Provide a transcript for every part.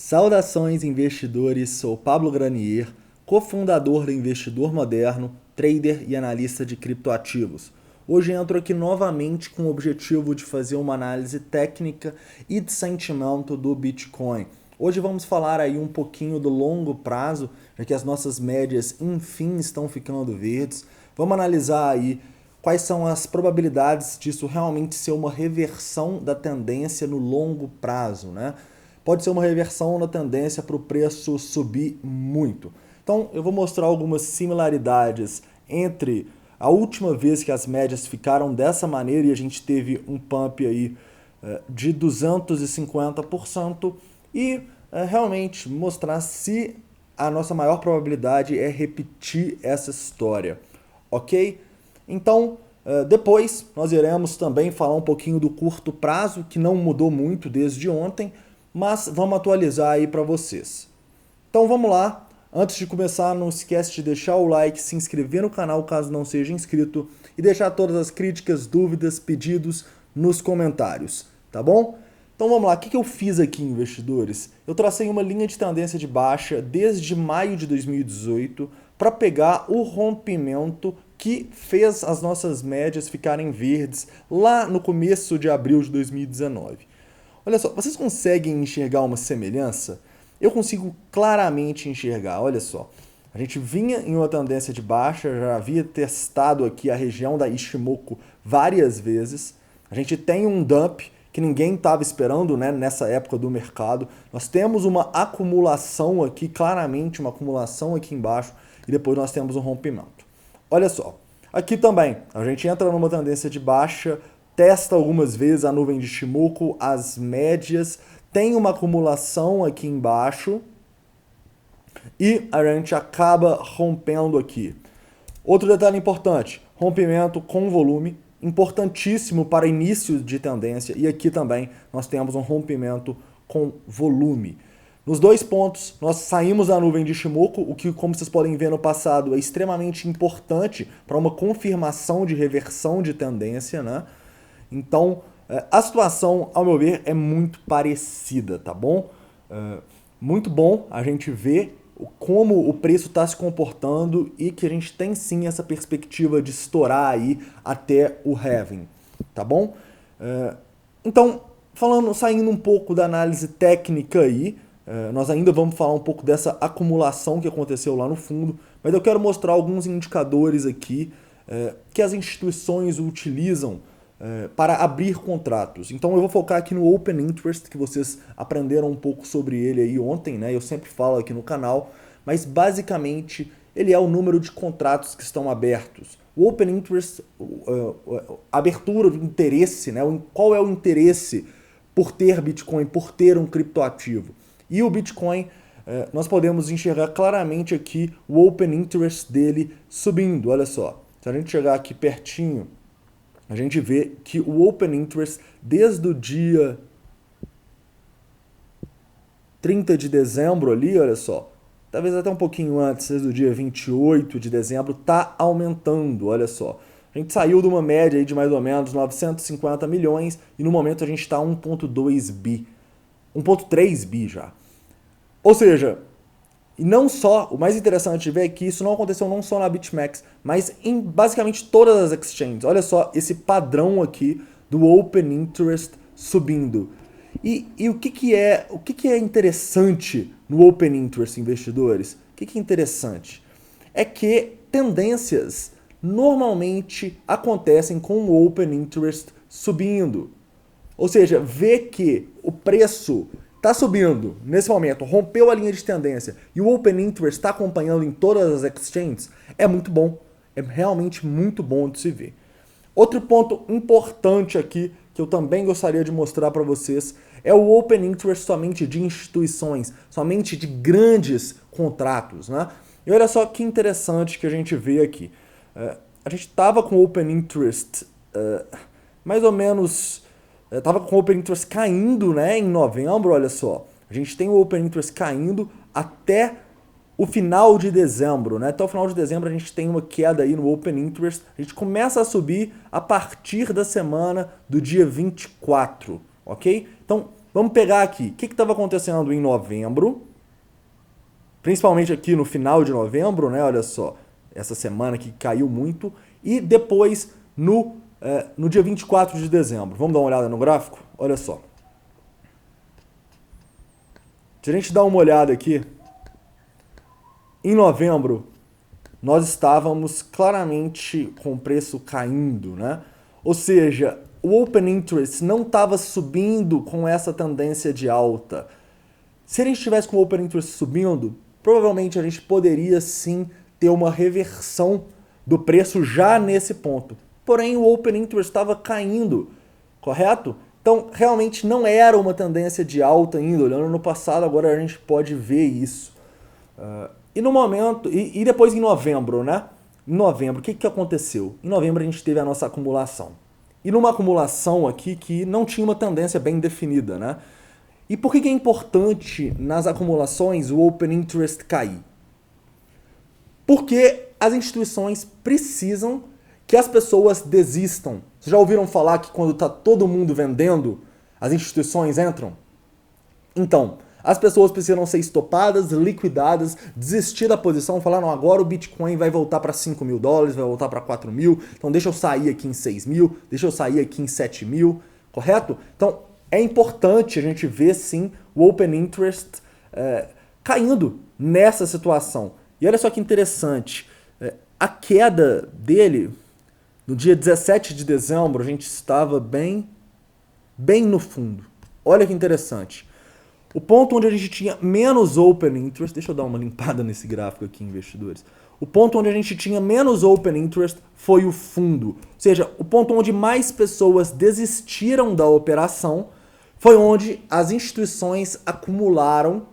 Saudações, investidores! Sou Pablo Granier, cofundador do Investidor Moderno, trader e analista de criptoativos. Hoje entro aqui novamente com o objetivo de fazer uma análise técnica e de sentimento do Bitcoin. Hoje vamos falar aí um pouquinho do longo prazo, já que as nossas médias enfim estão ficando verdes. Vamos analisar aí quais são as probabilidades disso realmente ser uma reversão da tendência no longo prazo, né? Pode ser uma reversão na tendência para o preço subir muito. Então eu vou mostrar algumas similaridades entre a última vez que as médias ficaram dessa maneira e a gente teve um pump aí de 250% e realmente mostrar se a nossa maior probabilidade é repetir essa história, ok? Então, depois nós iremos também falar um pouquinho do curto prazo, que não mudou muito desde ontem, mas vamos atualizar aí para vocês. Então vamos lá. Antes de começar, não esquece de deixar o like, se inscrever no canal caso não seja inscrito e deixar todas as críticas, dúvidas, pedidos nos comentários, tá bom? Então vamos lá, o que eu fiz aqui, investidores? Eu tracei uma linha de tendência de baixa desde maio de 2018 para pegar o rompimento que fez as nossas médias ficarem verdes lá no começo de abril de 2019. Olha só, vocês conseguem enxergar uma semelhança? Eu consigo claramente enxergar, olha só. A gente vinha em uma tendência de baixa, já havia testado aqui a região da Ichimoku várias vezes. A gente tem um dump que ninguém estava esperando, né, nessa época do mercado. Nós temos uma acumulação aqui, claramente uma acumulação aqui embaixo, e depois nós temos um rompimento. Olha só, aqui também, a gente entra numa tendência de baixa, testa algumas vezes a nuvem de Ichimoku, as médias, tem uma acumulação aqui embaixo e a gente acaba rompendo aqui. Outro detalhe importante, rompimento com volume, importantíssimo para início de tendência, e aqui também nós temos um rompimento com volume. Nos dois pontos, nós saímos da nuvem de Ichimoku, o que, como vocês podem ver no passado, é extremamente importante para uma confirmação de reversão de tendência, né? Então, a situação, ao meu ver, é muito parecida, tá bom? Muito bom a gente ver como o preço está se comportando e que a gente tem sim essa perspectiva de estourar aí até o halving, tá bom? Então, saindo um pouco da análise técnica aí, nós ainda vamos falar um pouco dessa acumulação que aconteceu lá no fundo, mas eu quero mostrar alguns indicadores aqui que as instituições utilizam para abrir contratos. Então eu vou focar aqui no Open Interest, que vocês aprenderam um pouco sobre ele aí ontem, né? Eu sempre falo aqui no canal, mas basicamente ele é o número de contratos que estão abertos. O Open Interest, a abertura do interesse, né? Qual é o interesse por ter Bitcoin, por ter um criptoativo. E o Bitcoin, nós podemos enxergar claramente aqui o Open Interest dele subindo, olha só. Se a gente chegar aqui pertinho, a gente vê que o Open Interest, desde o dia 30 de dezembro ali, olha só, talvez até um pouquinho antes, desde o dia 28 de dezembro, está aumentando, olha só. A gente saiu de uma média aí de mais ou menos 950 milhões e no momento a gente está 1,2 bi, 1,3 bi já. Ou seja, e não só, o mais interessante de ver é que isso não aconteceu não só na BitMEX, mas em basicamente todas as exchanges. Olha só esse padrão aqui do Open Interest subindo. E o que é interessante no Open Interest, investidores? O que é interessante? É que tendências normalmente acontecem com o Open Interest subindo. Ou seja, ver que o preço está subindo nesse momento, rompeu a linha de tendência e o Open Interest está acompanhando em todas as exchanges, é muito bom. É realmente muito bom de se ver. Outro ponto importante aqui, que eu também gostaria de mostrar para vocês, é o Open Interest somente de instituições, somente de grandes contratos, né? E olha só que interessante que a gente vê aqui. A gente estava com Open Interest mais ou menos... Estava com o Open Interest caindo, né, em novembro, olha só. A gente tem o Open Interest caindo até o final de dezembro, né? Até o final de dezembro a gente tem uma queda aí no Open Interest. A gente começa a subir a partir da semana do dia 24, ok? Então, Vamos pegar aqui, o que estava acontecendo em novembro, principalmente aqui no final de novembro, né? Olha só, essa semana que caiu muito, e depois no dia 24 de dezembro. Vamos dar uma olhada no gráfico? Olha só. Se a gente dá uma olhada aqui, em novembro, nós estávamos claramente com o preço caindo, né? Ou seja, o Open Interest não estava subindo com essa tendência de alta. Se a gente estivesse com o Open Interest subindo, provavelmente a gente poderia sim ter uma reversão do preço já nesse ponto. Porém, o Open Interest estava caindo, correto? Então, realmente não era uma tendência de alta ainda. Olhando no passado, agora a gente pode ver isso. E no momento, e depois em novembro, né? Em novembro, o que aconteceu? Em novembro a gente teve a nossa acumulação. E numa acumulação aqui que não tinha uma tendência bem definida, né? E por que é importante nas acumulações o Open Interest cair? Porque as instituições precisam que as pessoas desistam. Vocês já ouviram falar que quando está todo mundo vendendo, as instituições entram? Então, as pessoas precisam ser estopadas, liquidadas, desistir da posição, falar, não, agora o Bitcoin vai voltar para 5 mil dólares, vai voltar para 4 mil, então deixa eu sair aqui em 6 mil, deixa eu sair aqui em 7 mil, correto? Então, é importante a gente ver, sim, o Open Interest caindo nessa situação. E olha só que interessante, a queda dele, no dia 17 de dezembro, a gente estava bem no fundo. Olha que interessante. O ponto onde a gente tinha menos Open Interest, deixa eu dar uma limpada nesse gráfico aqui, investidores. O ponto onde a gente tinha menos Open Interest foi o fundo. Ou seja, o ponto onde mais pessoas desistiram da operação foi onde as instituições acumularam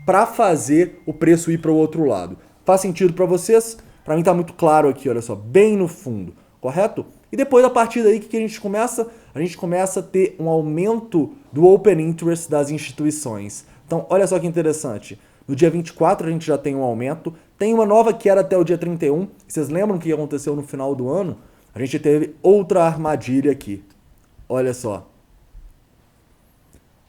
para fazer o preço ir para o outro lado. Faz sentido para vocês? Para mim está muito claro aqui, olha só, bem no fundo, correto? E depois, a partir daí, o que a gente começa? A gente começa a ter um aumento do Open Interest das instituições. Então, olha só que interessante. No dia 24 a gente já tem um aumento, tem uma nova queda até o dia 31. Vocês lembram o que aconteceu no final do ano? A gente teve outra armadilha aqui. Olha só.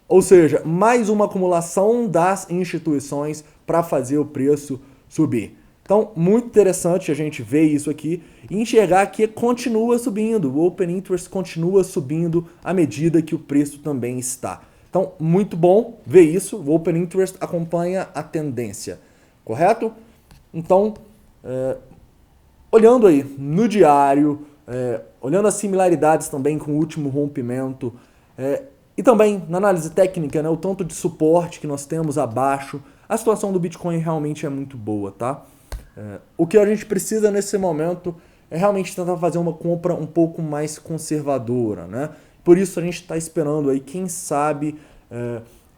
Ou seja, mais uma acumulação das instituições para fazer o preço subir. Então, muito interessante a gente ver isso aqui e enxergar que continua subindo, o Open Interest continua subindo à medida que o preço também está. Então, muito bom ver isso, o Open Interest acompanha a tendência, correto? Então, olhando aí no diário, olhando as similaridades também com o último rompimento, e também na análise técnica, né, o tanto de suporte que nós temos abaixo, a situação do Bitcoin realmente é muito boa, tá? O que a gente precisa nesse momento é realmente tentar fazer uma compra um pouco mais conservadora, né? Por isso a gente está esperando aí, quem sabe,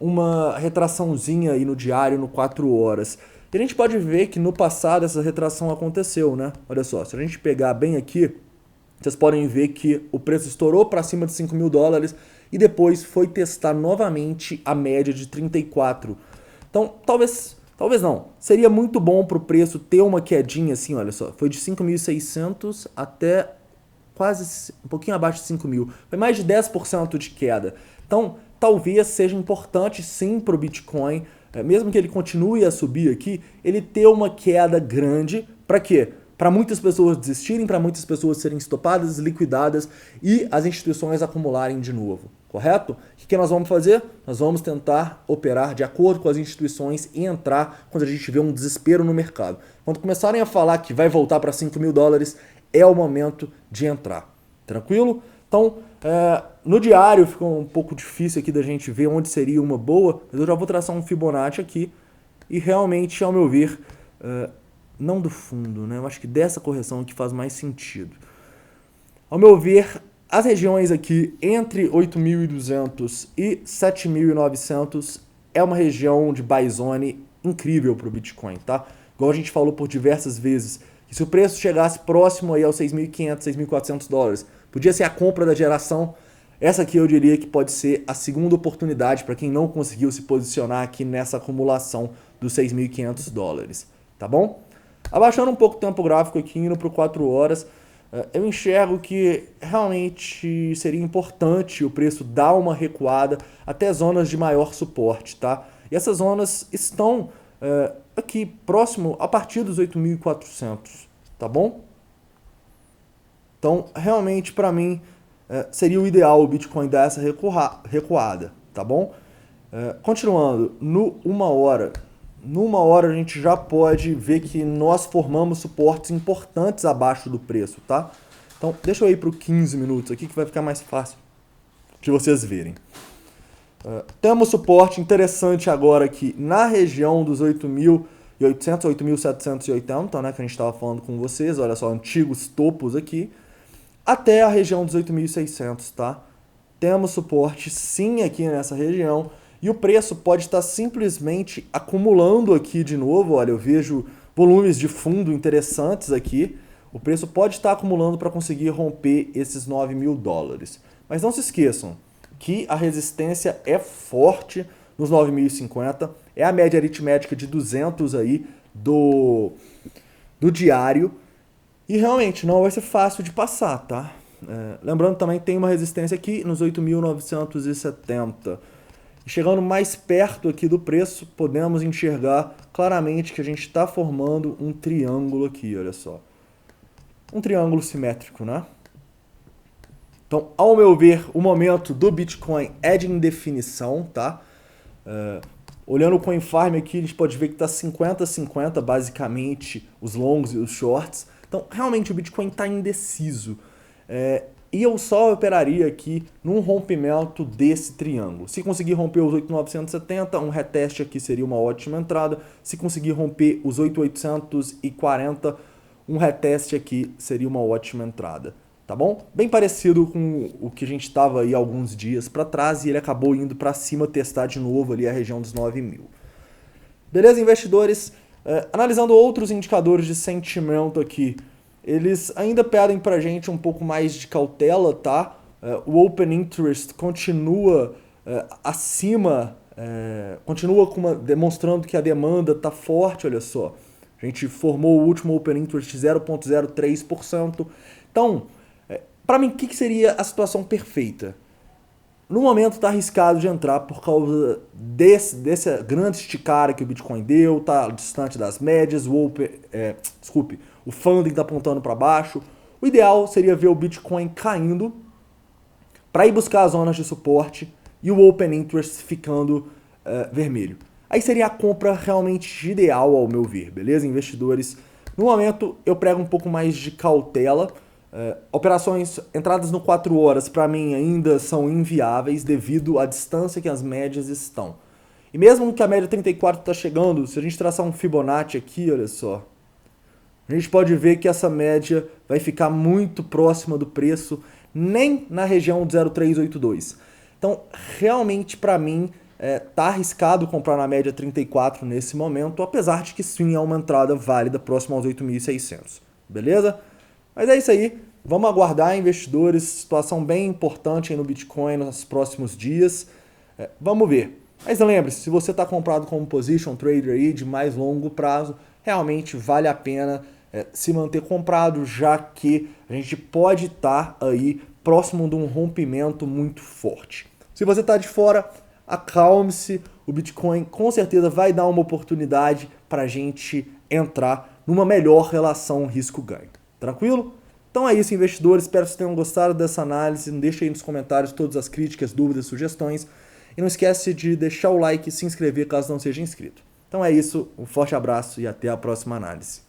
uma retraçãozinha aí no diário, no 4 horas. E a gente pode ver que no passado essa retração aconteceu, né? Olha só, se a gente pegar bem aqui, vocês podem ver que o preço estourou para cima de 5 mil dólares e depois foi testar novamente a média de 34. Então, talvez não. Seria muito bom para o preço ter uma quedinha assim, olha só. Foi de 5.600 até quase um pouquinho abaixo de 5 mil. Foi mais de 10% de queda. Então, talvez seja importante sim para o Bitcoin, mesmo que ele continue a subir aqui, ele ter uma queda grande. Para quê? Para muitas pessoas desistirem, para muitas pessoas serem estopadas, liquidadas e as instituições acumularem de novo, correto? O que nós vamos fazer? Nós vamos tentar operar de acordo com as instituições e entrar quando a gente vê um desespero no mercado. Quando começarem a falar que vai voltar para 5 mil dólares, é o momento de entrar, tranquilo? Então, no diário ficou um pouco difícil aqui da gente ver onde seria uma boa, mas eu já vou traçar um Fibonacci aqui e realmente, ao meu ver, não do fundo, né? Eu acho que dessa correção aqui faz mais sentido. Ao meu ver, as regiões aqui entre 8.200 e 7.900 é uma região de buy zone incrível para o Bitcoin, tá? Igual a gente falou por diversas vezes, que se o preço chegasse próximo aí aos 6.500, 6.400 dólares, podia ser a compra da geração. Essa aqui eu diria que pode ser a segunda oportunidade para quem não conseguiu se posicionar aqui nessa acumulação dos 6.500 dólares, tá bom? Abaixando um pouco o tempo gráfico aqui, indo para o 4 horas, eu enxergo que realmente seria importante o preço dar uma recuada até zonas de maior suporte, tá? E essas zonas estão aqui próximo a partir dos 8.400, tá bom? Então, realmente, para mim, seria o ideal o Bitcoin dar essa recuada, tá bom? Continuando, no 1 hora. No 1 hora a gente já pode ver que nós formamos suportes importantes abaixo do preço, tá? Então, deixa eu ir para o 15 minutos aqui que vai ficar mais fácil de vocês verem. Temos suporte interessante agora aqui na região dos 8.800, 8.780, né, que a gente estava falando com vocês, olha só, antigos topos aqui, até a região dos 8.600, tá? Temos suporte sim aqui nessa região e o preço pode estar simplesmente acumulando aqui de novo, olha, eu vejo volumes de fundo interessantes aqui, o preço pode estar acumulando para conseguir romper esses $9.000. Mas não se esqueçam que a resistência é forte nos 9.050, é a média aritmética de 200 aí do diário, e realmente não vai ser fácil de passar, tá? Lembrando também que tem uma resistência aqui nos 8.970. Chegando mais perto aqui do preço, podemos enxergar claramente que a gente está formando um triângulo aqui, olha só. Um triângulo simétrico, né? Então, ao meu ver, o momento do Bitcoin é de indefinição, tá? Olhando o CoinFarm aqui, a gente pode ver que está 50-50, basicamente, os longs e os shorts. Então, realmente, o Bitcoin está indeciso. E eu só operaria aqui num rompimento desse triângulo. Se conseguir romper os 8.970, um reteste aqui seria uma ótima entrada. Se conseguir romper os 8.840, um reteste aqui seria uma ótima entrada. Tá bom? Bem parecido com o que a gente estava aí alguns dias para trás e ele acabou indo para cima testar de novo ali a região dos 9.000. Beleza, investidores? Analisando outros indicadores de sentimento aqui, eles ainda pedem pra gente um pouco mais de cautela, tá? O Open Interest continua acima, continua demonstrando que a demanda tá forte, olha só. A gente formou o último Open Interest de 0,03%. Então, para mim, o que seria a situação perfeita? No momento está arriscado de entrar por causa desse grande esticada que o Bitcoin deu, tá distante das médias, o funding está apontando para baixo. O ideal seria ver o Bitcoin caindo para ir buscar as zonas de suporte e o Open Interest ficando vermelho. Aí seria a compra realmente ideal ao meu ver, beleza, investidores? No momento eu prego um pouco mais de cautela. Operações entradas no 4 horas para mim ainda são inviáveis devido à distância que as médias estão. E mesmo que a média 34 está chegando, se a gente traçar um Fibonacci aqui, olha só, a gente pode ver que essa média vai ficar muito próxima do preço, nem na região de 0,382. Então, realmente para mim, tá arriscado comprar na média 34 nesse momento, apesar de que sim é uma entrada válida próxima aos 8.600. Beleza? Mas é isso aí, vamos aguardar, investidores, situação bem importante aí no Bitcoin nos próximos dias, vamos ver. Mas lembre-se, se você está comprado como position trader aí de mais longo prazo, realmente vale a pena se manter comprado, já que a gente pode estar aí próximo de um rompimento muito forte. Se você está de fora, acalme-se, o Bitcoin com certeza vai dar uma oportunidade para a gente entrar numa melhor relação risco-ganho. Tranquilo? Então é isso, investidores. Espero que vocês tenham gostado dessa análise. Não deixe aí nos comentários todas as críticas, dúvidas, sugestões. E não esquece de deixar o like e se inscrever caso não seja inscrito. Então é isso, um forte abraço e até a próxima análise.